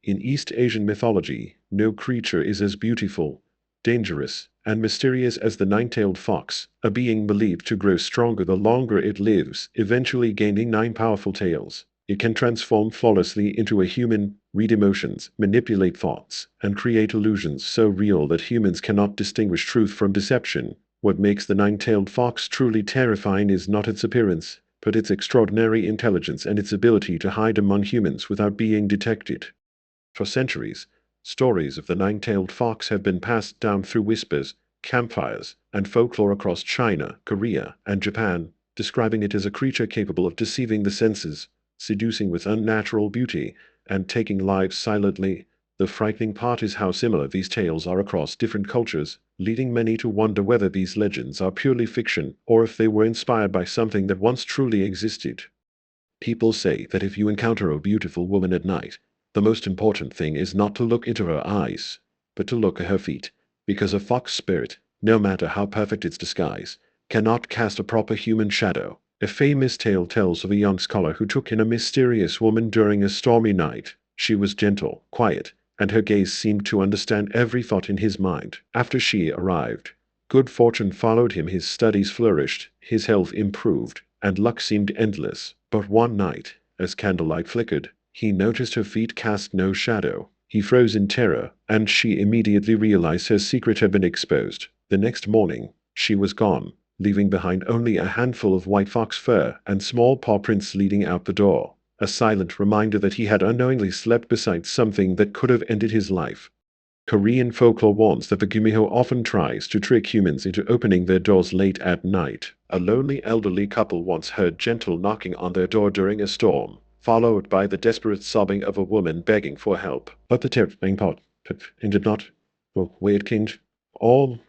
In East Asian mythology, no creature is as beautiful, dangerous, and mysterious as the nine-tailed fox, a being believed to grow stronger the longer it lives, eventually gaining 9 powerful tails. It can transform flawlessly into a human, read emotions, manipulate thoughts, and create illusions so real that humans cannot distinguish truth from deception. What makes the nine-tailed fox truly terrifying is not its appearance, but its extraordinary intelligence and its ability to hide among humans without being detected. For centuries, stories of the nine-tailed fox have been passed down through whispers, campfires, and folklore across China, Korea, and Japan, describing it as a creature capable of deceiving the senses, seducing with unnatural beauty, and taking lives silently. The frightening part is how similar these tales are across different cultures, leading many to wonder whether these legends are purely fiction or if they were inspired by something that once truly existed. People say that if you encounter a beautiful woman at night, the most important thing is not to look into her eyes, but to look at her feet, because a fox spirit, no matter how perfect its disguise, cannot cast a proper human shadow. A famous tale tells of a young scholar who took in a mysterious woman during a stormy night. She was gentle, quiet, and her gaze seemed to understand every thought in his mind. After she arrived, good fortune followed him, his studies flourished, his health improved, and luck seemed endless. But one night, as candlelight flickered, he noticed her feet cast no shadow. He froze in terror, and she immediately realized her secret had been exposed. The next morning, she was gone, leaving behind only a handful of white fox fur and small paw prints leading out the door, a silent reminder that he had unknowingly slept beside something that could have ended his life. Korean folklore warns that the Gumiho often tries to trick humans into opening their doors late at night. A lonely elderly couple once heard gentle knocking on their door during a storm, followed by the desperate sobbing of a woman begging for help. But the terrifying part ended not where it came. All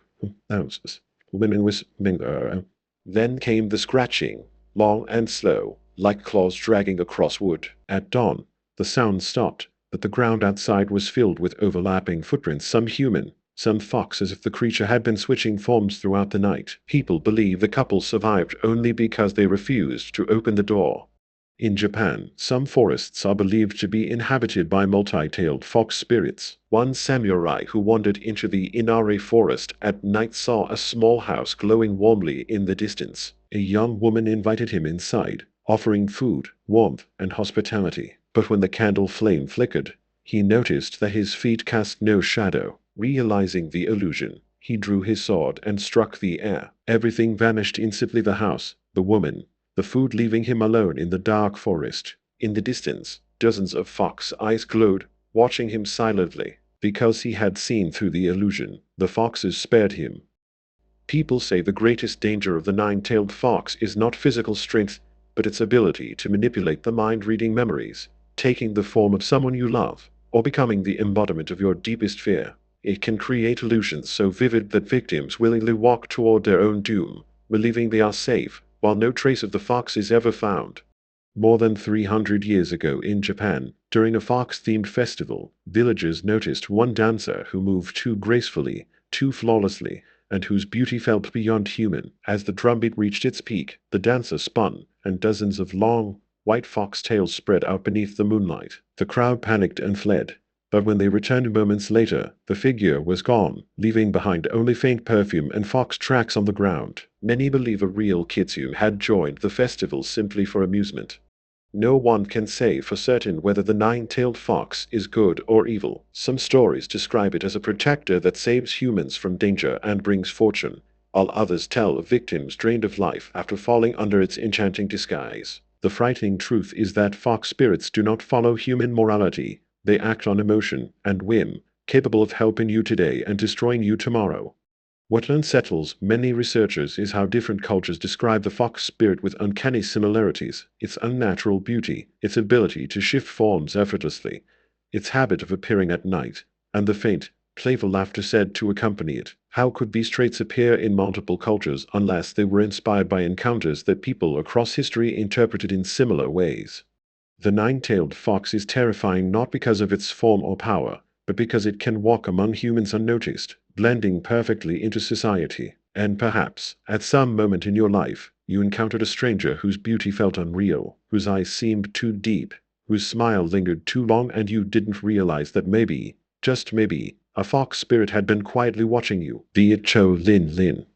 houses, women whispering. Then came the scratching, long and slow, like claws dragging across wood. At dawn, the sound stopped, but the ground outside was filled with overlapping footprints, some human, some fox, as if the creature had been switching forms throughout the night. People believe the couple survived only because they refused to open the door. In Japan, some forests are believed to be inhabited by multi-tailed fox spirits. One samurai who wandered into the Inari forest at night saw a small house glowing warmly in the distance. A young woman invited him inside, offering food, warmth, and hospitality. But when the candle flame flickered, he noticed that his feet cast no shadow. Realizing the illusion, he drew his sword and struck the air. Everything vanished instantly: the house, the woman, the food, leaving him alone in the dark forest. In the distance, dozens of fox eyes glowed, watching him silently. Because he had seen through the illusion, the foxes spared him. People say the greatest danger of the nine-tailed fox is not physical strength, but its ability to manipulate the mind, reading memories, taking the form of someone you love, or becoming the embodiment of your deepest fear. It can create illusions so vivid that victims willingly walk toward their own doom, believing they are safe, while no trace of the fox is ever found. More than 300 years ago in Japan, during a fox-themed festival, villagers noticed one dancer who moved too gracefully, too flawlessly, and whose beauty felt beyond human. As the drumbeat reached its peak, the dancer spun, and dozens of long, white fox tails spread out beneath the moonlight. The crowd panicked and fled, but when they returned moments later, the figure was gone, leaving behind only faint perfume and fox tracks on the ground. Many believe a real Kitsune had joined the festival simply for amusement. No one can say for certain whether the nine-tailed fox is good or evil. Some stories describe it as a protector that saves humans from danger and brings fortune, while others tell of victims drained of life after falling under its enchanting disguise. The frightening truth is that fox spirits do not follow human morality. They act on emotion and whim, capable of helping you today and destroying you tomorrow. What unsettles many researchers is how different cultures describe the fox spirit with uncanny similarities: its unnatural beauty, its ability to shift forms effortlessly, its habit of appearing at night, and the faint, playful laughter said to accompany it. How could these traits appear in multiple cultures unless they were inspired by encounters that people across history interpreted in similar ways? The nine-tailed fox is terrifying not because of its form or power, but because it can walk among humans unnoticed, blending perfectly into society. And perhaps, at some moment in your life, you encountered a stranger whose beauty felt unreal, whose eyes seemed too deep, whose smile lingered too long and you didn't realize that maybe, just maybe, a fox spirit had been quietly watching you. The It Cho Lin Lin.